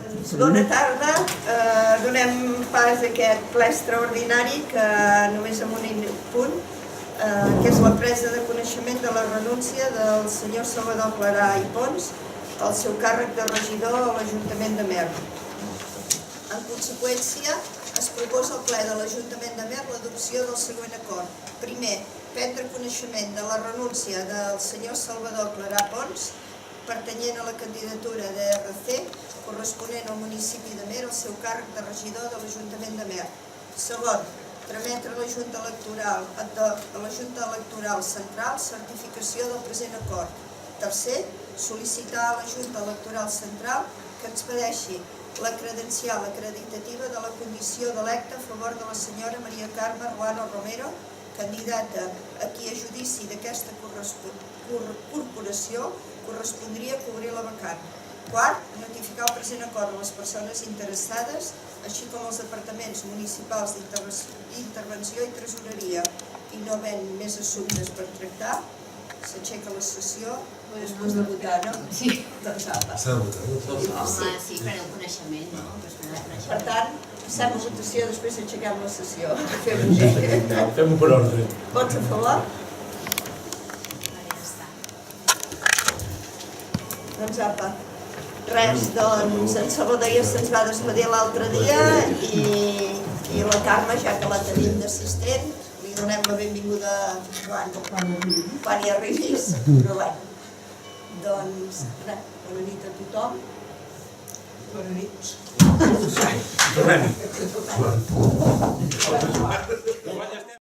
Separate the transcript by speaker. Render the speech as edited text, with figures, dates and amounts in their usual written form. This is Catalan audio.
Speaker 1: Doncs bona tarda. Donem pas a aquest ple extraordinari que només amb un punt, que és la presa de coneixement de la renúncia del senyor Salvador Clarà i Pons al seu càrrec de regidor a l'Ajuntament d'Amer. En conseqüència, es proposa al ple de l'Ajuntament d'Amer l'adopció del següent acord. Primer, prendre coneixement de la renúncia del senyor Salvador Clarà Pons, pertanyent a la candidatura d'ERC, corresponent al municipi d'Amer al seu càrrec de regidor de l'Ajuntament d'Amer. Segon, trametre a la Junta Electoral Central certificació del present acord. Tercer, sol·licitar a la Junta Electoral Central que expedeixi la credencial acreditativa de la condició d'electe a favor de la senyora Maria Carme Ruano Romero, candidata a qui a judici d'aquesta corporació correspondria cobrir la vacant. Quart, notificar el present acord a les persones interessades, així com als departaments municipals d'intervenció i tresoreria. I no havent més assumptes per tractar, s'aixeca la sessió després de votar, no?
Speaker 2: Sí.
Speaker 1: Doncs apa.
Speaker 2: Home, sí, per el coneixement, no?
Speaker 1: Per tant, passem a votació, després aixequem la sessió. Fem-ho
Speaker 3: per ordre.
Speaker 1: Vots a favor? Doncs apa. Res, doncs en Salvador ja se'ns va despedir l'altre dia i la Carme, ja que la tenim d'assistent, li donem la benvinguda quan hi arribis. Però bé, doncs res, bona nit a tothom. Bona nit.
Speaker 3: Tornem.